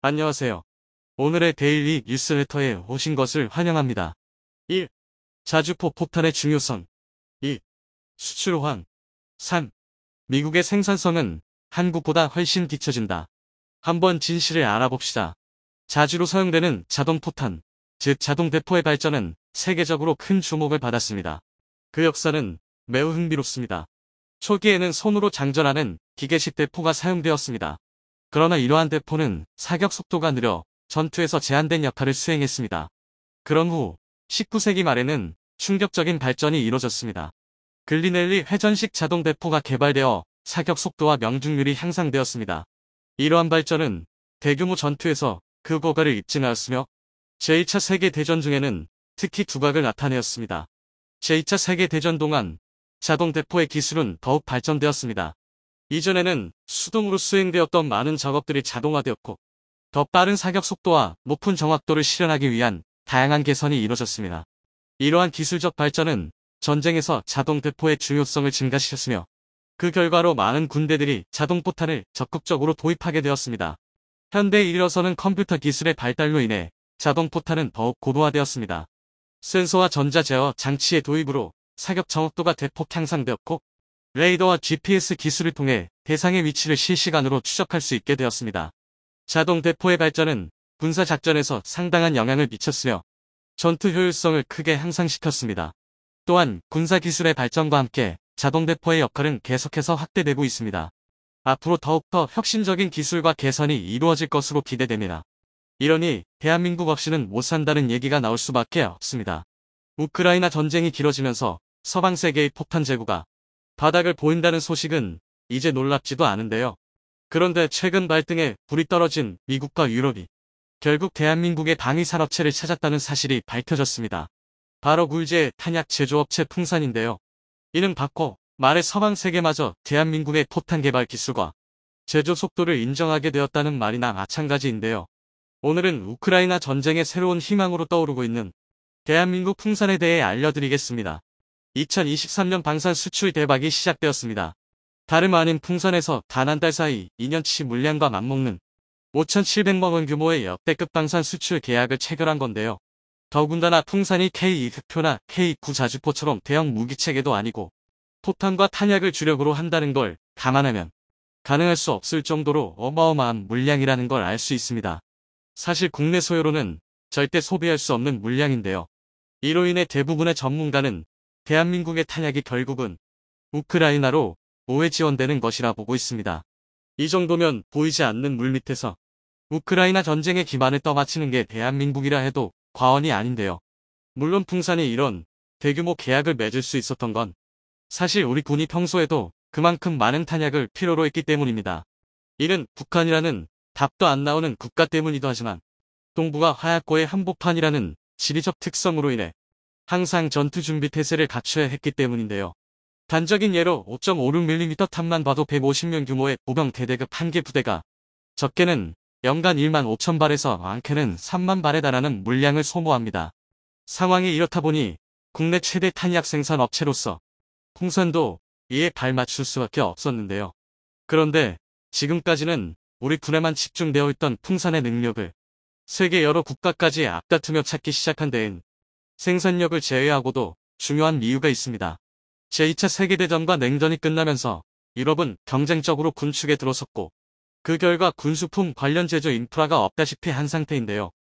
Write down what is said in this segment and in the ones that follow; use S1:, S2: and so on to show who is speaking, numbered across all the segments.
S1: 안녕하세요. 오늘의 데일리 뉴스레터에 오신 것을 환영합니다. 1. 자주포 포탄의 중요성. 2. 수출 호황. 3. 미국의 생산성은 한국보다 훨씬 뒤처진다. 한번 진실을 알아봅시다. 자주로 사용되는 자동포탄, 즉 자동대포의 발전은 세계적으로 큰 주목을 받았습니다. 그 역사는 매우 흥미롭습니다. 초기에는 손으로 장전하는 기계식 대포가 사용되었습니다. 그러나 이러한 대포는 사격 속도가 느려 전투에서 제한된 역할을 수행했습니다. 그런 후 19세기 말에는 충격적인 발전이 이루어졌습니다. 글리넬리 회전식 자동대포가 개발되어 사격 속도와 명중률이 향상되었습니다. 이러한 발전은 대규모 전투에서 그 고가를 입증하였으며 제2차 세계대전 중에는 특히 두각을 나타내었습니다. 제2차 세계대전 동안 자동대포의 기술은 더욱 발전되었습니다. 이전에는 수동으로 수행되었던 많은 작업들이 자동화되었고 더 빠른 사격 속도와 높은 정확도를 실현하기 위한 다양한 개선이 이루어졌습니다. 이러한 기술적 발전은 전쟁에서 자동대포의 중요성을 증가시켰으며 그 결과로 많은 군대들이 자동포탄을 적극적으로 도입하게 되었습니다. 현대에 이르러서는 컴퓨터 기술의 발달로 인해 자동포탄은 더욱 고도화되었습니다. 센서와 전자제어 장치의 도입으로 사격 정확도가 대폭 향상되었고 레이더와 GPS 기술을 통해 대상의 위치를 실시간으로 추적할 수 있게 되었습니다. 자동 대포의 발전은 군사 작전에서 상당한 영향을 미쳤으며 전투 효율성을 크게 향상시켰습니다. 또한 군사 기술의 발전과 함께 자동 대포의 역할은 계속해서 확대되고 있습니다. 앞으로 더욱더 혁신적인 기술과 개선이 이루어질 것으로 기대됩니다. 이러니 대한민국 없이는 못 산다는 얘기가 나올 수밖에 없습니다. 우크라이나 전쟁이 길어지면서 서방 세계의 폭탄 재고가 바닥을 보인다는 소식은 이제 놀랍지도 않은데요. 그런데 최근 발등에 불이 떨어진 미국과 유럽이 결국 대한민국의 방위산업체를 찾았다는 사실이 밝혀졌습니다. 바로 굴지의 탄약 제조업체 풍산인데요. 이는 바꿔 말해 서방 세계마저 대한민국의 포탄 개발 기술과 제조 속도를 인정하게 되었다는 말이나 마찬가지인데요. 오늘은 우크라이나 전쟁의 새로운 희망으로 떠오르고 있는 대한민국 풍산에 대해 알려드리겠습니다. 2023년 방산 수출 대박이 시작되었습니다. 다름 아닌 풍산에서 단 한 달 사이 2년치 물량과 맞먹는 5,700만 원 규모의 역대급 방산 수출 계약을 체결한 건데요. 더군다나 풍산이 K2 흑표나 K9 자주포처럼 대형 무기체계도 아니고 포탄과 탄약을 주력으로 한다는 걸 감안하면 가능할 수 없을 정도로 어마어마한 물량이라는 걸 알 수 있습니다. 사실 국내 소요로는 절대 소비할 수 없는 물량인데요. 이로 인해 대부분의 전문가는 대한민국의 탄약이 결국은 우크라이나로 우회 지원되는 것이라 보고 있습니다. 이 정도면 보이지 않는 물밑에서 우크라이나 전쟁의 기반을 떠받치는 게 대한민국이라 해도 과언이 아닌데요. 물론 풍산이 이런 대규모 계약을 맺을 수 있었던 건 사실 우리 군이 평소에도 그만큼 많은 탄약을 필요로 했기 때문입니다. 이는 북한이라는 답도 안 나오는 국가 때문이기도 하지만 동북아 화약고의 한복판이라는 지리적 특성으로 인해 항상 전투 준비 태세를 갖춰야 했기 때문인데요. 단적인 예로 5.56mm 탑만 봐도 150명 규모의 보병 대대급 한 개 부대가 적게는 연간 1만 5천 발에서 많게는 3만 발에 달하는 물량을 소모합니다. 상황이 이렇다 보니 국내 최대 탄약 생산 업체로서 풍산도 이에 발맞출 수밖에 없었는데요. 그런데 지금까지는 우리 군에만 집중되어 있던 풍산의 능력을 세계 여러 국가까지 앞다투며 찾기 시작한 데엔 생산력을 제외하고도 중요한 이유가 있습니다. 제2차 세계대전과 냉전이 끝나면서 유럽은 경쟁적으로 군축에 들어섰고 그 결과 군수품 관련 제조 인프라가 없다시피 한 상태인데요.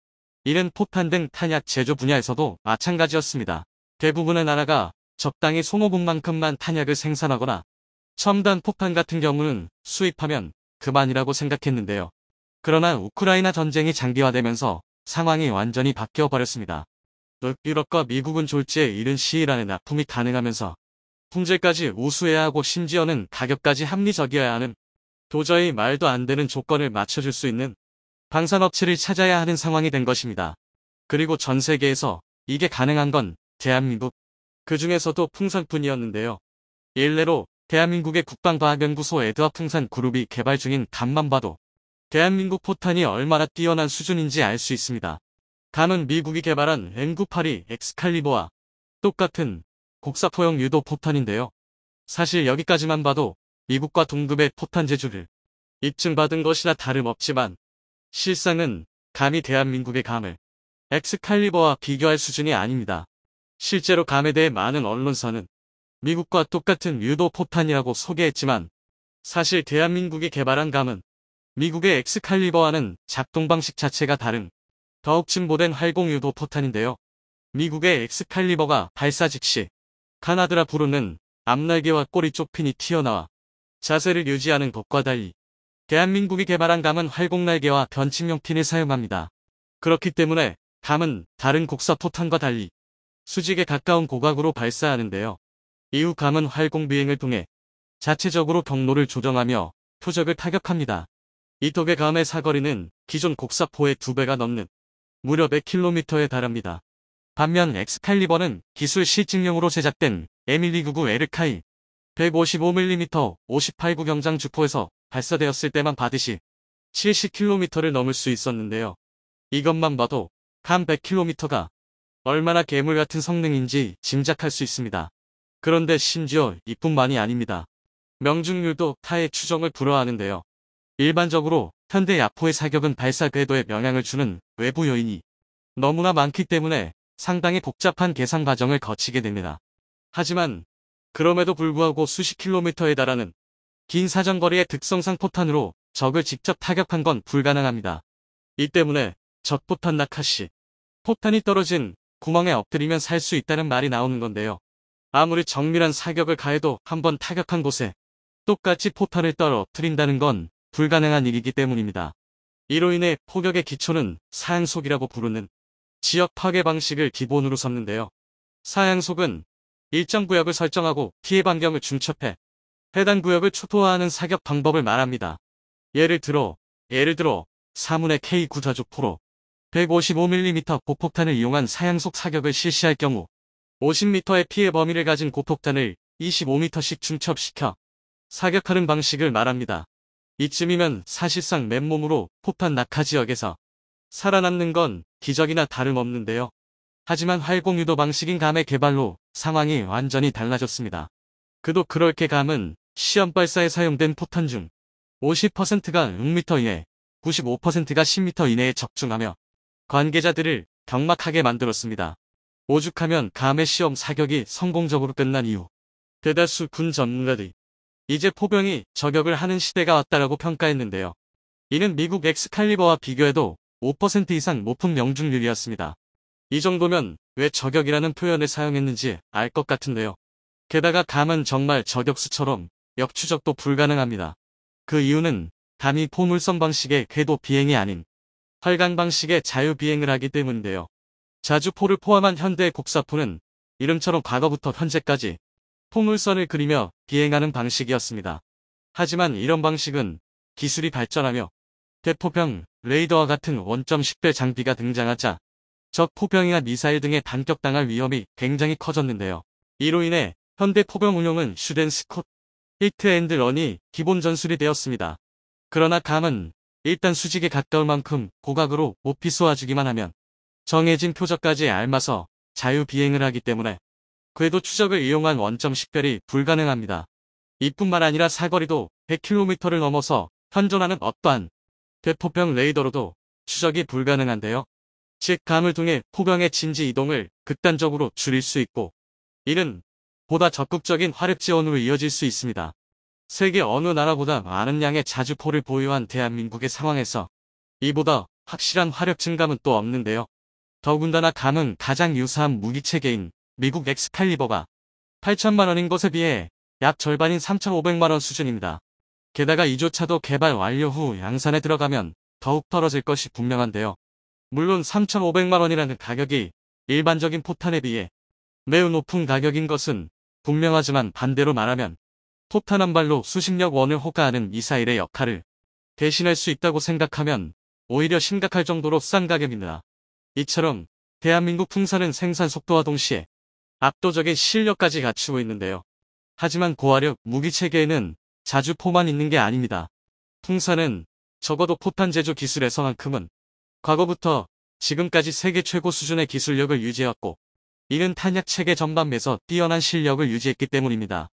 S1: 이는 포탄 등 탄약 제조 분야에서도 마찬가지였습니다. 대부분의 나라가 적당히 소모품만큼만 탄약을 생산하거나 첨단 폭탄 같은 경우는 수입하면 그만이라고 생각했는데요. 그러나 우크라이나 전쟁이 장기화되면서 상황이 완전히 바뀌어버렸습니다. 유럽과 미국은 졸지에 이른 시일 안에 납품이 가능하면서 품질까지 우수해야 하고 심지어는 가격까지 합리적이어야 하는 도저히 말도 안 되는 조건을 맞춰줄 수 있는 방산업체를 찾아야 하는 상황이 된 것입니다. 그리고 전 세계에서 이게 가능한 건 대한민국, 그 중에서도 풍산뿐이었는데요. 일례로 대한민국의 국방과학연구소 에드와 풍산 그룹이 개발 중인 감만 봐도 대한민국 포탄이 얼마나 뛰어난 수준인지 알 수 있습니다. 감은 미국이 개발한 M982 엑스칼리버와 똑같은 곡사포형 유도 포탄인데요. 사실 여기까지만 봐도 미국과 동급의 포탄 제조를 입증받은 것이나 다름없지만 실상은 감이 대한민국의 감을 엑스칼리버와 비교할 수준이 아닙니다. 실제로 감에 대해 많은 언론사는 미국과 똑같은 유도 포탄이라고 소개했지만 사실 대한민국이 개발한 감은 미국의 엑스칼리버와는 작동 방식 자체가 다른 더욱 진보된 활공 유도 포탄인데요. 미국의 엑스칼리버가 발사 즉시 카나드라 부르는 앞날개와 꼬리 쪽 핀이 튀어나와 자세를 유지하는 것과 달리 대한민국이 개발한 감은 활공날개와 변칙용 핀을 사용합니다. 그렇기 때문에 감은 다른 국사 포탄과 달리 수직에 가까운 고각으로 발사하는데요. 이후 감은 활공 비행을 통해 자체적으로 경로를 조정하며 표적을 타격합니다. 이 덕에 감의 사거리는 기존 곡사포의 2배가 넘는 무려 100km에 달합니다. 반면 엑스칼리버는 기술 실증용으로 제작된 M1299 에르카이 155mm 58구 경장 주포에서 발사되었을 때만 받으시 70km를 넘을 수 있었는데요. 이것만 봐도 감 100km가 얼마나 괴물 같은 성능인지 짐작할 수 있습니다. 그런데 심지어 이뿐만이 아닙니다. 명중률도 타의 추정을 불허하는데요. 일반적으로 현대 야포의 사격은 발사 궤도에 영향을 주는 외부 요인이 너무나 많기 때문에 상당히 복잡한 계산 과정을 거치게 됩니다. 하지만 그럼에도 불구하고 수십 킬로미터에 달하는 긴 사정거리의 특성상 포탄으로 적을 직접 타격한 건 불가능합니다. 이 때문에 적포탄 낙하 시 포탄이 떨어진 구멍에 엎드리면 살 수 있다는 말이 나오는 건데요. 아무리 정밀한 사격을 가해도 한번 타격한 곳에 똑같이 포탄을 떨어뜨린다는 건 불가능한 일이기 때문입니다. 이로 인해 포격의 기초는 사양속이라고 부르는 지역 파괴 방식을 기본으로 삼는데요. 사양속은 일정 구역을 설정하고 피해 반경을 중첩해 해당 구역을 초토화하는 사격 방법을 말합니다. 예를 들어 사문의 K9 자주포로 155mm 고폭탄을 이용한 사양속 사격을 실시할 경우 50m의 피해 범위를 가진 고폭탄을 25m씩 중첩시켜 사격하는 방식을 말합니다. 이쯤이면 사실상 맨몸으로 포탄 낙하 지역에서 살아남는 건 기적이나 다름없는데요. 하지만 활공유도 방식인 감의 개발로 상황이 완전히 달라졌습니다. 그도 그럴 게 감은 시험 발사에 사용된 포탄 중 50%가 6m 이내, 95%가 10m 이내에 적중하며 관계자들을 경막하게 만들었습니다. 오죽하면 감의 시험 사격이 성공적으로 끝난 이후 대다수 군 전문가들이 이제 포병이 저격을 하는 시대가 왔다라고 평가했는데요. 이는 미국 엑스칼리버와 비교해도 5% 이상 높은 명중률이었습니다. 이 정도면 왜 저격이라는 표현을 사용했는지 알 것 같은데요. 게다가 감은 정말 저격수처럼 역추적도 불가능합니다. 그 이유는 감이 포물선 방식의 궤도 비행이 아닌 활강 방식의 자유 비행을 하기 때문인데요. 자주포를 포함한 현대 곡사포는 이름처럼 과거부터 현재까지 포물선을 그리며 비행하는 방식이었습니다. 하지만 이런 방식은 기술이 발전하며 대포병, 레이더와 같은 원점 10배 장비가 등장하자 적 포병이나 미사일 등에 단격당할 위험이 굉장히 커졌는데요. 이로 인해 현대 포병 운용은 슈덴스콧, 히트앤런이 기본 전술이 되었습니다. 그러나 감은 일단 수직에 가까울 만큼 고각으로 높이 쏘아주기만 하면 정해진 표적까지 알맞어 자유 비행을 하기 때문에 궤도 추적을 이용한 원점 식별이 불가능합니다. 이뿐만 아니라 사거리도 100km를 넘어서 현존하는 어떠한 대포병 레이더로도 추적이 불가능한데요. 즉 감을 통해 포병의 진지 이동을 극단적으로 줄일 수 있고 이는 보다 적극적인 화력 지원으로 이어질 수 있습니다. 세계 어느 나라보다 많은 양의 자주포를 보유한 대한민국의 상황에서 이보다 확실한 화력 증감은 또 없는데요. 더군다나 감은 가장 유사한 무기체계인 미국 엑스칼리버가 8천만 원인 것에 비해 약 절반인 3,500만 원 수준입니다. 게다가 이조차도 개발 완료 후 양산에 들어가면 더욱 떨어질 것이 분명한데요. 물론 3,500만 원이라는 가격이 일반적인 포탄에 비해 매우 높은 가격인 것은 분명하지만 반대로 말하면 포탄 한 발로 수십억 원을 호가하는 미사일의 역할을 대신할 수 있다고 생각하면 오히려 심각할 정도로 싼 가격입니다. 이처럼 대한민국 풍사는 생산 속도와 동시에 압도적인 실력까지 갖추고 있는데요. 하지만 고화력 무기체계에는 자주포만 있는 게 아닙니다. 풍사는 적어도 포탄 제조 기술에서만큼은 과거부터 지금까지 세계 최고 수준의 기술력을 유지해왔고 이는 탄약체계 전반에서 뛰어난 실력을 유지했기 때문입니다.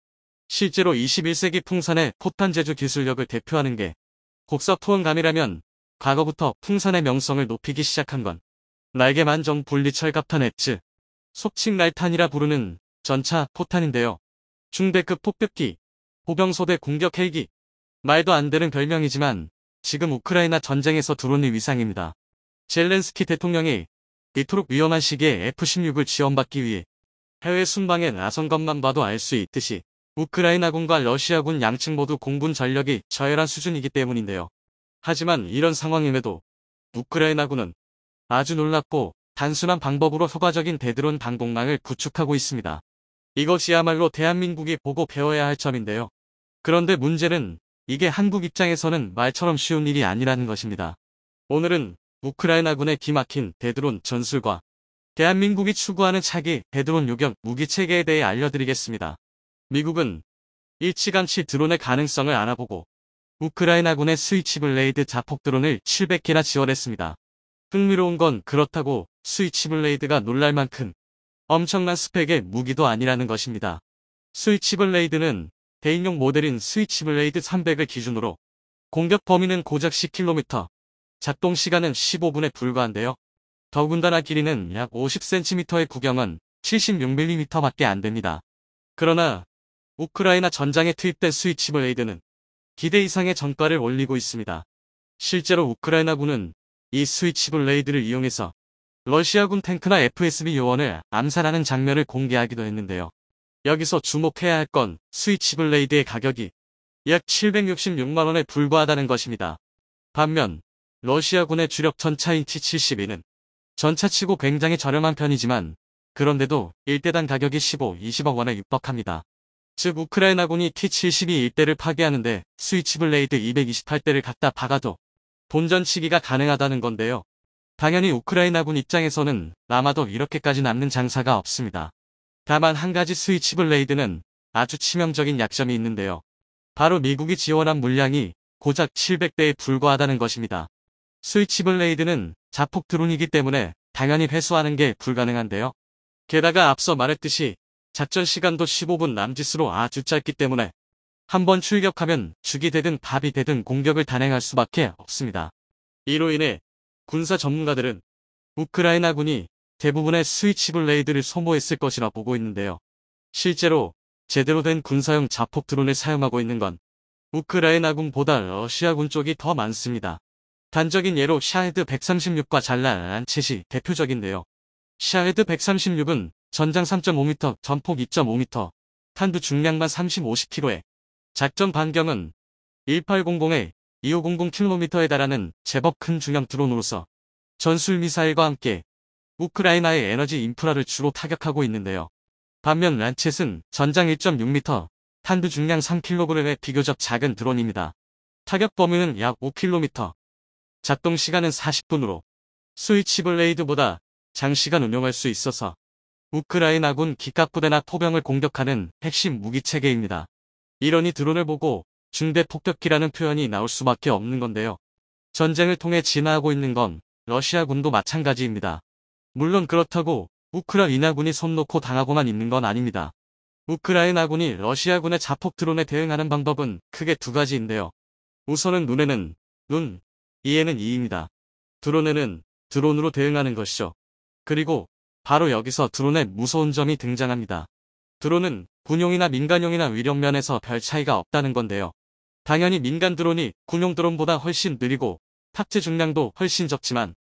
S1: 실제로 21세기 풍산의 포탄 제조 기술력을 대표하는 게 곡사포원감이라면 과거부터 풍선의 명성을 높이기 시작한 건 날개만 정 분리철 갑탄 엣즈, 속칭 날탄이라 부르는 전차 포탄인데요. 중대급 폭격기, 보병소대 공격 헬기, 말도 안 되는 별명이지만 지금 우크라이나 전쟁에서 드론의 위상입니다. 젤렌스키 대통령이 이토록 위험한 시기에 F-16을 지원받기 위해 해외 순방에 나선 것만 봐도 알 수 있듯이 우크라이나군과 러시아군 양측 모두 공군 전력이 저열한 수준이기 때문인데요. 하지만 이런 상황임에도 우크라이나군은 아주 놀랍고 단순한 방법으로 효과적인 대드론 방공망을 구축하고 있습니다. 이것이야말로 대한민국이 보고 배워야 할 점인데요. 그런데 문제는 이게 한국 입장에서는 말처럼 쉬운 일이 아니라는 것입니다. 오늘은 우크라이나군의 기막힌 대드론 전술과 대한민국이 추구하는 차기 대드론 요격 무기체계에 대해 알려드리겠습니다. 미국은 일찌감치 드론의 가능성을 알아보고 우크라이나군의 스위치블레이드 자폭 드론을 700개나 지원했습니다. 흥미로운 건 그렇다고 스위치블레이드가 놀랄만큼 엄청난 스펙의 무기도 아니라는 것입니다. 스위치블레이드는 대인용 모델인 스위치블레이드 300을 기준으로 공격 범위는 고작 10km, 작동 시간은 15분에 불과한데요. 더군다나 길이는 약 50cm의 구경은 76mm밖에 안 됩니다. 그러나 우크라이나 전장에 투입된 스위치블레이드는 기대 이상의 전과를 올리고 있습니다. 실제로 우크라이나군은 이 스위치블레이드를 이용해서 러시아군 탱크나 FSB 요원을 암살하는 장면을 공개하기도 했는데요. 여기서 주목해야 할 건 스위치블레이드의 가격이 약 766만원에 불과하다는 것입니다. 반면 러시아군의 주력 전차인 T-72는 전차치고 굉장히 저렴한 편이지만 그런데도 1대당 가격이 20억 원에 육박합니다. 즉 우크라이나군이 T-72 1대를 파괴하는데 스위치블레이드 228대를 갖다 박아도 본전치기가 가능하다는 건데요. 당연히 우크라이나군 입장에서는 아마도 이렇게까지 남는 장사가 없습니다. 다만 한 가지 스위치블레이드는 아주 치명적인 약점이 있는데요. 바로 미국이 지원한 물량이 고작 700대에 불과하다는 것입니다. 스위치블레이드는 자폭 드론이기 때문에 당연히 회수하는 게 불가능한데요. 게다가 앞서 말했듯이 작전 시간도 15분 남짓으로 아주 짧기 때문에 한번 출격하면 죽이 되든 밥이 되든 공격을 단행할 수밖에 없습니다. 이로 인해 군사 전문가들은 우크라이나군이 대부분의 스위치블레이드를 소모했을 것이라 보고 있는데요. 실제로 제대로 된 군사용 자폭 드론을 사용하고 있는 건 우크라이나군보다 러시아군 쪽이 더 많습니다. 단적인 예로 샤헤드 136과 잘란 란쳇이 대표적인데요. 샤헤드 136은 전장 3.5m, 전폭 2.5m, 탄두 중량만 30-50kg에 작전 반경은 1800에 2500km에 달하는 제법 큰 중형 드론으로서 전술 미사일과 함께 우크라이나의 에너지 인프라를 주로 타격하고 있는데요. 반면 란쳇은 전장 1.6m, 탄두 중량 3kg의 비교적 작은 드론입니다. 타격 범위는 약 5km, 작동 시간은 40분으로 스위치블레이드보다 장시간 운용할 수 있어서 우크라이나군 기갑부대나 포병을 공격하는 핵심 무기체계입니다. 이러니 드론을 보고 중대 폭격기라는 표현이 나올 수밖에 없는 건데요. 전쟁을 통해 진화하고 있는 건 러시아군도 마찬가지입니다. 물론 그렇다고 우크라이나군이 손 놓고 당하고만 있는 건 아닙니다. 우크라이나군이 러시아군의 자폭 드론에 대응하는 방법은 크게 두 가지인데요. 우선은 눈에는 눈, 이에는 이입니다. 드론에는 드론으로 대응하는 것이죠. 그리고 바로 여기서 드론의 무서운 점이 등장합니다. 드론은 군용이나 민간용이나 위력면에서 별 차이가 없다는 건데요. 당연히 민간 드론이 군용 드론보다 훨씬 느리고 탑재 중량도 훨씬 적지만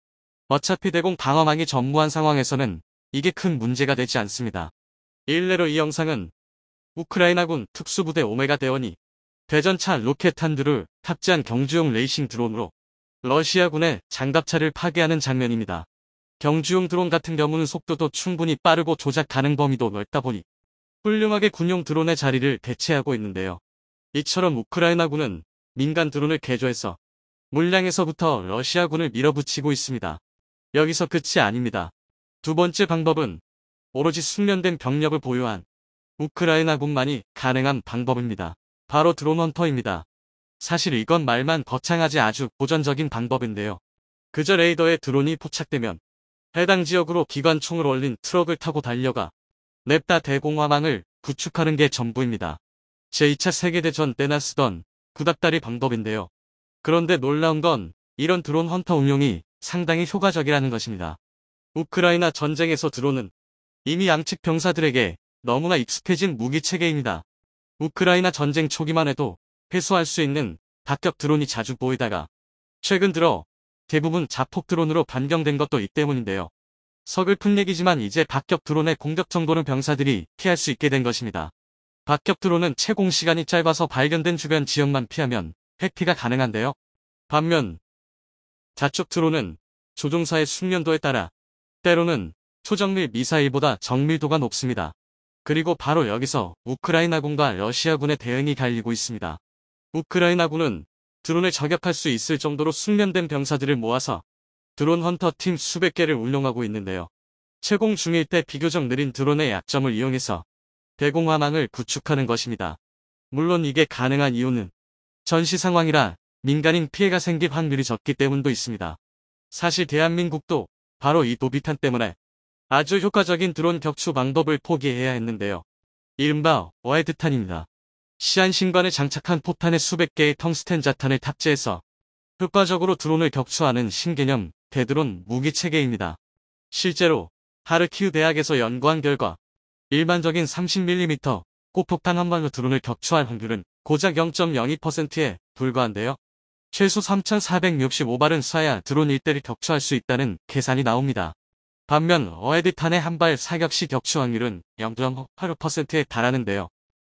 S1: 어차피 대공 방어망이 전무한 상황에서는 이게 큰 문제가 되지 않습니다. 일례로 이 영상은 우크라이나군 특수부대 오메가 대원이 대전차 로켓탄두를 탑재한 경주용 레이싱 드론으로 러시아군의 장갑차를 파괴하는 장면입니다. 경주용 드론 같은 경우는 속도도 충분히 빠르고 조작 가능 범위도 넓다 보니 훌륭하게 군용 드론의 자리를 대체하고 있는데요. 이처럼 우크라이나군은 민간 드론을 개조해서 물량에서부터 러시아군을 밀어붙이고 있습니다. 여기서 끝이 아닙니다. 두 번째 방법은 오로지 숙련된 병력을 보유한 우크라이나군만이 가능한 방법입니다. 바로 드론 헌터입니다. 사실 이건 말만 거창하지 아주 고전적인 방법인데요. 그저 레이더에 드론이 포착되면 해당 지역으로 기관총을 올린 트럭을 타고 달려가 냅다 대공화망을 구축하는 게 전부입니다. 제2차 세계대전 때나 쓰던 구닥다리 방법인데요. 그런데 놀라운 건 이런 드론 헌터 운용이 상당히 효과적이라는 것입니다. 우크라이나 전쟁에서 드론은 이미 양측 병사들에게 너무나 익숙해진 무기 체계입니다. 우크라이나 전쟁 초기만 해도 회수할 수 있는 박격 드론이 자주 보이다가 최근 들어 대부분 자폭 드론으로 변경된 것도 이 때문인데요. 서글픈 얘기지만 이제 박격 드론의 공격 정도는 병사들이 피할 수 있게 된 것입니다. 박격 드론은 채공 시간이 짧아서 발견된 주변 지역만 피하면 회피가 가능한데요. 반면 자축 드론은 조종사의 숙련도에 따라 때로는 초정밀 미사일보다 정밀도가 높습니다. 그리고 바로 여기서 우크라이나군과 러시아군의 대응이 갈리고 있습니다. 우크라이나군은 드론을 저격할 수 있을 정도로 숙련된 병사들을 모아서 드론 헌터 팀 수백 개를 운용하고 있는데요. 채공 중일 때 비교적 느린 드론의 약점을 이용해서 대공화망을 구축하는 것입니다. 물론 이게 가능한 이유는 전시 상황이라 민간인 피해가 생길 확률이 적기 때문도 있습니다. 사실 대한민국도 바로 이 도비탄 때문에 아주 효과적인 드론 격추 방법을 포기해야 했는데요. 이른바 어헤드탄입니다. 시한신관에 장착한 포탄에 수백 개의 텅스텐 자탄을 탑재해서 효과적으로 드론을 격추하는 신개념 대드론 무기체계입니다. 실제로 하르키우 대학에서 연구한 결과 일반적인 30mm 꽃폭탄 한 발로 드론을 격추할 확률은 고작 0.02%에 불과한데요. 최소 3,465발은 쏴야 드론 1대를 격추할 수 있다는 계산이 나옵니다. 반면 어헤드탄의 한 발 사격 시 격추 확률은 0.85%에 달하는데요.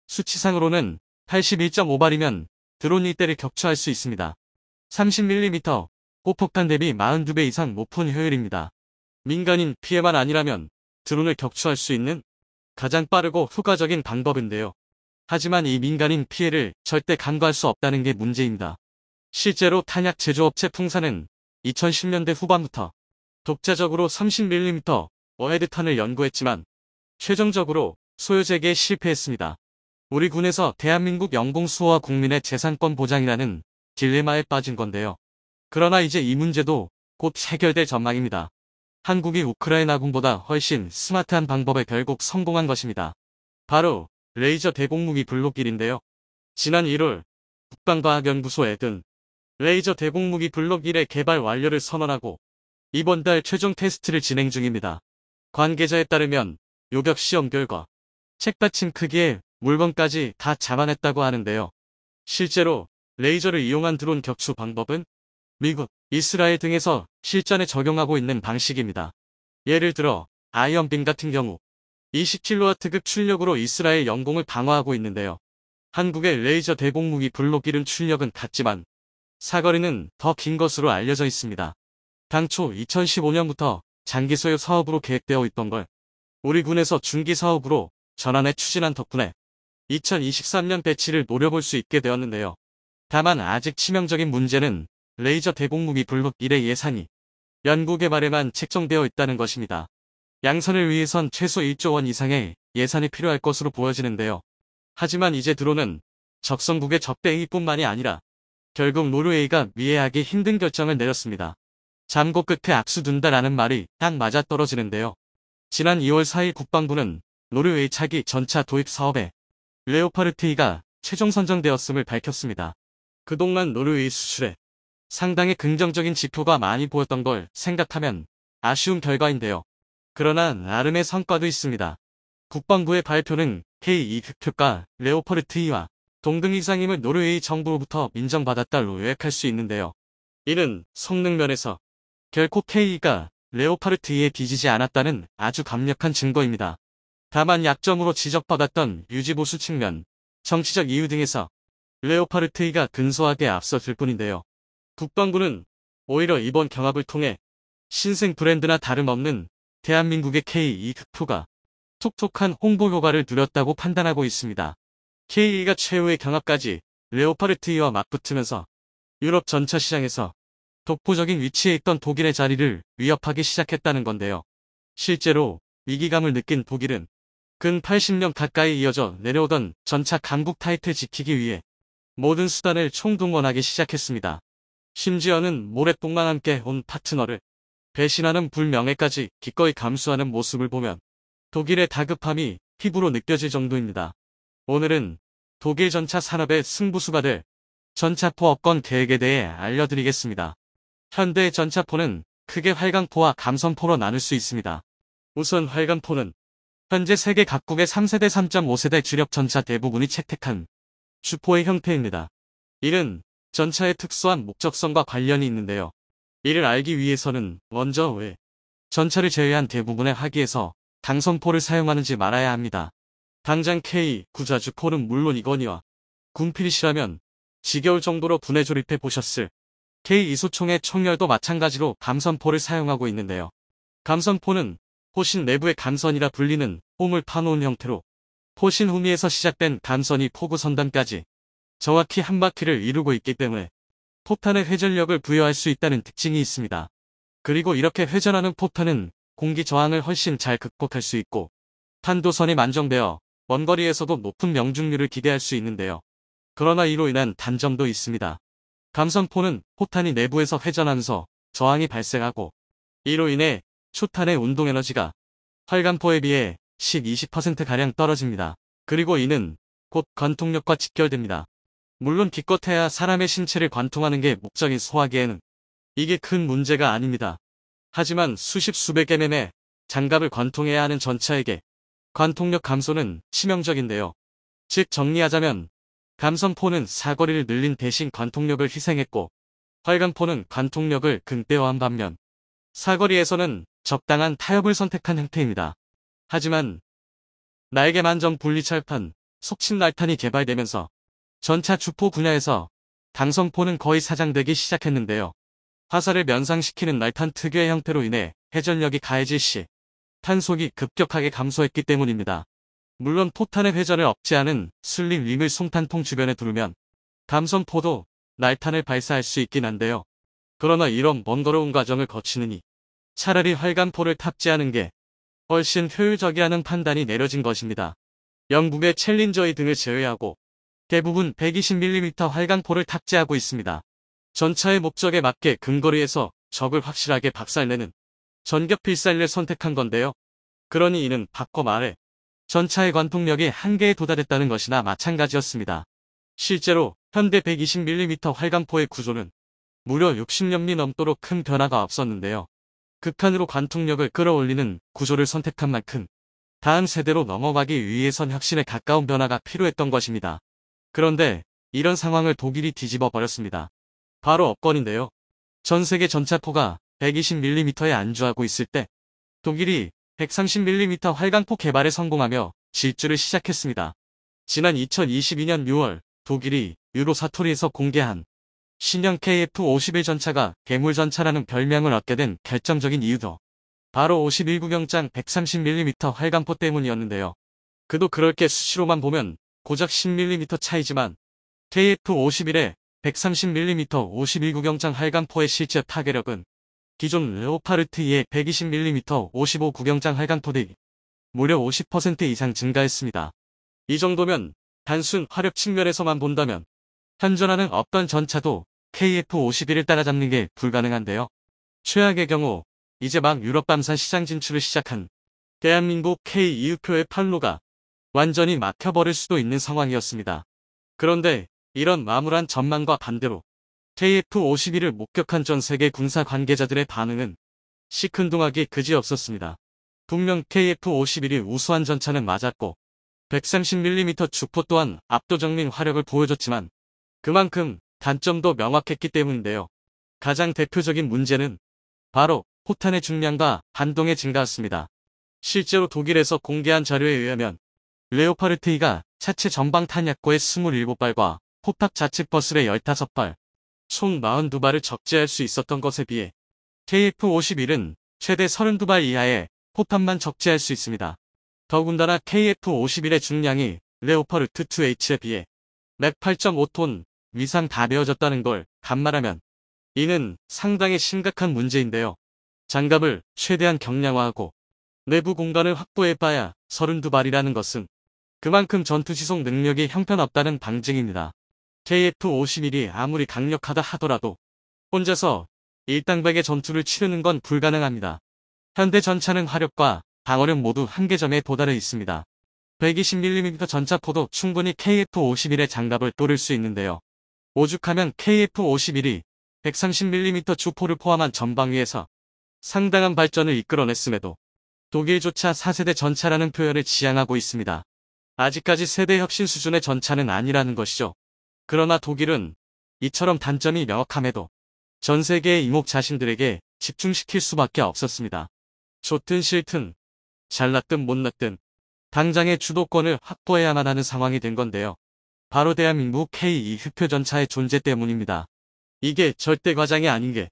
S1: 수치상으로는 81.5발이면 드론 1대를 격추할 수 있습니다. 30mm 꽃폭탄 대비 42배 이상 높은 효율입니다. 민간인 피해만 아니라면 드론을 격추할 수 있는 가장 빠르고 효과적인 방법인데요. 하지만 이 민간인 피해를 절대 간과할 수 없다는 게 문제입니다. 실제로 탄약 제조업체 풍사는 2010년대 후반부터 독자적으로 30mm 어헤드탄을 연구했지만 최종적으로 소요 재개에 실패했습니다. 우리 군에서 대한민국 영공수호와 국민의 재산권 보장이라는 딜레마에 빠진 건데요. 그러나 이제 이 문제도 곧 해결될 전망입니다. 한국이 우크라이나군보다 훨씬 스마트한 방법에 결국 성공한 것입니다. 바로 레이저 대공무기 블록1인데요. 지난 1월 국방과학연구소 에든 레이저 대공무기 블록 1의 개발 완료를 선언하고 이번 달 최종 테스트를 진행 중입니다. 관계자에 따르면 요격 시험 결과 책받침 크기의 물건까지 다 잡아냈다고 하는데요. 실제로 레이저를 이용한 드론 격추 방법은 미국, 이스라엘 등에서 실전에 적용하고 있는 방식입니다. 예를 들어 아이언빔 같은 경우 20kW급 출력으로 이스라엘 영공을 방어하고 있는데요. 한국의 레이저 대공무기 블록 1은 출력은 같지만 사거리는 더 긴 것으로 알려져 있습니다. 당초 2015년부터 장기 소요 사업으로 계획되어 있던 걸 우리 군에서 중기 사업으로 전환해 추진한 덕분에 2023년 배치를 노려볼 수 있게 되었는데요. 다만 아직 치명적인 문제는 레이저 대공무기 블록 1의 예산이 연구개발에만 책정되어 있다는 것입니다. 양선을 위해선 최소 1조 원 이상의 예산이 필요할 것으로 보여지는데요. 하지만 이제 드론은 적성국의 적대행위뿐만이 아니라 결국 노르웨이가 이해하기 힘든 결정을 내렸습니다. 잠고 끝에 악수 둔다라는 말이 딱 맞아떨어지는데요. 지난 2월 4일 국방부는 노르웨이 차기 전차 도입 사업에 레오파르트2가 최종 선정되었음을 밝혔습니다. 그동안 노르웨이 수출에 상당히 긍정적인 지표가 많이 보였던 걸 생각하면 아쉬운 결과인데요. 그러나 나름의 성과도 있습니다. 국방부의 발표는 K2 흑표가 레오파르트2와 동등 이상임을 노르웨이 정부로부터 인정받았다로 요약할 수 있는데요. 이는 성능 면에서 결코 K2가 레오파르트2에 뒤지지 않았다는 아주 강력한 증거입니다. 다만 약점으로 지적받았던 유지보수 측면, 정치적 이유 등에서 레오파르트2가 근소하게 앞서들 뿐인데요. 국방부는 오히려 이번 경합을 통해 신생 브랜드나 다름없는 대한민국의 K2 흑표가 톡톡한 홍보 효과를 누렸다고 판단하고 있습니다. K2가 최후의 경합까지 레오파르트2와 맞붙으면서 유럽 전차 시장에서 독보적인 위치에 있던 독일의 자리를 위협하기 시작했다는 건데요. 실제로 위기감을 느낀 독일은 근 80년 가까이 이어져 내려오던 전차 강국 타이틀 지키기 위해 모든 수단을 총동원하기 시작했습니다. 심지어는 모래똥만 함께 온 파트너를 배신하는 불명예까지 기꺼이 감수하는 모습을 보면 독일의 다급함이 피부로 느껴질 정도입니다. 오늘은 독일 전차 산업의 승부수가 될 전차포 업권 계획에 대해 알려드리겠습니다. 현대의 전차포는 크게 활강포와 감선포로 나눌 수 있습니다. 우선 활강포는 현재 세계 각국의 3세대 3.5세대 주력 전차 대부분이 채택한 주포의 형태입니다. 이는 전차의 특수한 목적성과 관련이 있는데요. 이를 알기 위해서는 먼저 왜 전차를 제외한 대부분의 화기에서 당선포를 사용하는지 말아야 합니다. 당장 K9자주포는 물론이거니와 군필이시라면 지겨울 정도로 분해 조립해 보셨을 K2소총의 총열도 마찬가지로 감선포를 사용하고 있는데요. 감선포는 포신 내부의 감선이라 불리는 홈을 파놓은 형태로 포신 후미에서 시작된 감선이 포구 선단까지 정확히 한 바퀴를 이루고 있기 때문에 포탄에 회전력을 부여할 수 있다는 특징이 있습니다. 그리고 이렇게 회전하는 포탄은 공기 저항을 훨씬 잘 극복할 수 있고 탄도선이 만정되어 먼 거리에서도 높은 명중률을 기대할 수 있는데요. 그러나 이로 인한 단점도 있습니다. 감선포는 포탄이 내부에서 회전하면서 저항이 발생하고 이로 인해 초탄의 운동에너지가 활강포에 비해 10-20%가량 떨어집니다. 그리고 이는 곧 관통력과 직결됩니다. 물론 기껏해야 사람의 신체를 관통하는 게 목적인 소화기에는 이게 큰 문제가 아닙니다. 하지만 수십 수백 mm의 장갑을 관통해야 하는 전차에게 관통력 감소는 치명적인데요. 즉 정리하자면 감선포는 사거리를 늘린 대신 관통력을 희생했고 활강포는 관통력을 극대화한 반면 사거리에서는 적당한 타협을 선택한 형태입니다. 하지만 날개 만점 분리철판, 속칭 날탄이 개발되면서 전차 주포 분야에서 당선포는 거의 사장되기 시작했는데요. 화살을 면상시키는 날탄 특유의 형태로 인해 회전력이 가해질 시 탄속이 급격하게 감소했기 때문입니다. 물론 포탄의 회전을 억제하는 슬림 링을 송탄통 주변에 두르면 감선포도 날탄을 발사할 수 있긴 한데요. 그러나 이런 번거로운 과정을 거치느니 차라리 활강포를 탑재하는 게 훨씬 효율적이라는 판단이 내려진 것입니다. 영국의 챌린저이 등을 제외하고 대부분 120mm 활강포를 탑재하고 있습니다. 전차의 목적에 맞게 근거리에서 적을 확실하게 박살내는 전격 필살기를 선택한 건데요. 그러니 이는 바꿔 말해 전차의 관통력이 한계에 도달했다는 것이나 마찬가지였습니다. 실제로 현대 120mm 활강포의 구조는 무려 60년이 넘도록 큰 변화가 없었는데요. 극한으로 관통력을 끌어올리는 구조를 선택한 만큼 다음 세대로 넘어가기 위해선 혁신에 가까운 변화가 필요했던 것입니다. 그런데 이런 상황을 독일이 뒤집어 버렸습니다. 바로 업권인데요. 전 세계 전차포가 120mm에 안주하고 있을 때 독일이 130mm 활강포 개발에 성공하며 질주를 시작했습니다. 지난 2022년 6월 독일이 유로사토리에서 공개한 신형 KF-51 전차가 괴물전차라는 별명을 얻게 된 결정적인 이유도 바로 51구경장 130mm 활강포 때문이었는데요. 그도 그럴 게 수치로만 보면 고작 10mm 차이지만 KF-51의 130mm 51구경장 활강포의 실제 파괴력은 기존 레오파르트 2의 120mm 55구경장 활강포 대비 무려 50% 이상 증가했습니다. 이 정도면 단순 화력 측면에서만 본다면 현존하는 어떤 전차도 KF-51을 따라잡는 게 불가능한데요. 최악의 경우 이제 막 유럽 밤산 시장 진출을 시작한 대한민국 K2유표의 판로가 완전히 막혀버릴 수도 있는 상황이었습니다. 그런데 이런 암울한 전망과 반대로 KF-51을 목격한 전 세계 군사 관계자들의 반응은 시큰둥하기 그지없었습니다. 분명 KF-51이 우수한 전차는 맞았고 130mm 주포 또한 압도적인 화력을 보여줬지만 그만큼 단점도 명확했기 때문인데요. 가장 대표적인 문제는 바로 포탄의 중량과 반동의 증가였습니다. 실제로 독일에서 공개한 자료에 의하면 레오파르트 2가 차체 전방 탄약고의 27발과 포탑 좌측 버슬의 15발, 총 42발을 적재할 수 있었던 것에 비해 KF-51은 최대 32발 이하의 포탄만 적재할 수 있습니다. 더군다나 KF-51의 중량이 레오파르트 2H에 비해 맥 8.5톤 이상 가벼워졌다는 걸 간말하면 이는 상당히 심각한 문제인데요. 장갑을 최대한 경량화하고 내부 공간을 확보해봐야 32발이라는 것은 그만큼 전투 지속 능력이 형편없다는 방증입니다. KF-51이 아무리 강력하다 하더라도 혼자서 일당백의 전투를 치르는 건 불가능합니다. 현대 전차는 화력과 방어력 모두 한계점에 도달해 있습니다. 120mm 전차포도 충분히 KF-51의 장갑을 뚫을 수 있는데요. 오죽하면 KF-51이 130mm 주포를 포함한 전방위에서 상당한 발전을 이끌어냈음에도 독일조차 4세대 전차라는 표현을 지향하고 있습니다. 아직까지 세대 혁신 수준의 전차는 아니라는 것이죠. 그러나 독일은 이처럼 단점이 명확함에도 전 세계의 이목 자신들에게 집중시킬 수밖에 없었습니다. 좋든 싫든 잘났든 못났든 당장의 주도권을 확보해야만 하는 상황이 된 건데요. 바로 대한민국 K2 흑표전차의 존재 때문입니다. 이게 절대 과장이 아닌 게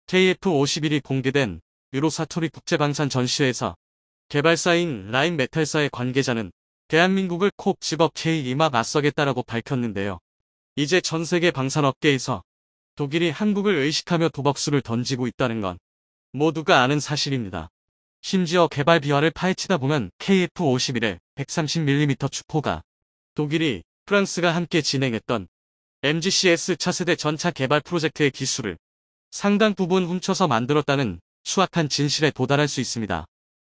S1: KF-51이 공개된 유로사토리 국제방산 전시회에서 개발사인 라인메탈사의 관계자는 대한민국을 콕 집어 K2막 맞서겠다라고 밝혔는데요. 이제 전 세계 방산업계에서 독일이 한국을 의식하며 도박수를 던지고 있다는 건 모두가 아는 사실입니다. 심지어 개발 비화를 파헤치다 보면 KF-51의 130mm 주포가 독일이 프랑스가 함께 진행했던 MGCS 차세대 전차 개발 프로젝트의 기술을 상당 부분 훔쳐서 만들었다는 추악한 진실에 도달할 수 있습니다.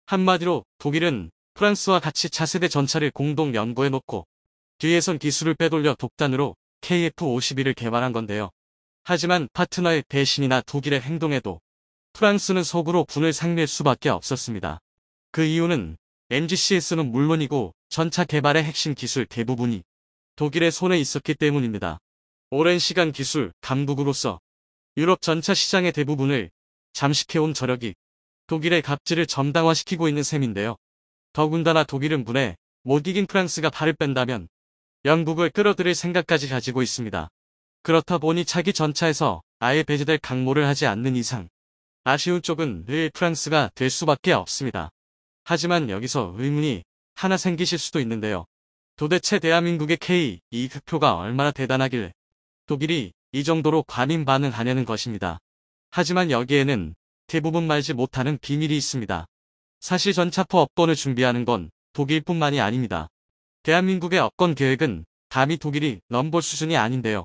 S1: 한마디로 독일은 프랑스와 같이 차세대 전차를 공동 연구해놓고 뒤에선 기술을 빼돌려 독단으로 KF-51을 개발한 건데요. 하지만 파트너의 배신이나 독일의 행동에도 프랑스는 속으로 분을 상낼 수밖에 없었습니다. 그 이유는 MGCS는 물론이고 전차 개발의 핵심 기술 대부분이 독일의 손에 있었기 때문입니다. 오랜 시간 기술 강국으로서 유럽 전차 시장의 대부분을 잠식해온 저력이 독일의 갑질을 정당화시키고 있는 셈인데요. 더군다나 독일은 분에 못 이긴 프랑스가 발을 뺀다면 영국을 끌어들일 생각까지 가지고 있습니다. 그렇다 보니 차기 전차에서 아예 배제될 각모를 하지 않는 이상 아쉬운 쪽은 늘 프랑스가 될 수밖에 없습니다. 하지만 여기서 의문이 하나 생기실 수도 있는데요. 도대체 대한민국의 K2 흑표가 얼마나 대단하길래 독일이 이 정도로 과민 반응하냐는 것입니다. 하지만 여기에는 대부분 말지 못하는 비밀이 있습니다. 사실 전차포 업권을 준비하는 건 독일뿐만이 아닙니다. 대한민국의 업권 계획은 감히 독일이 넘볼 수준이 아닌데요.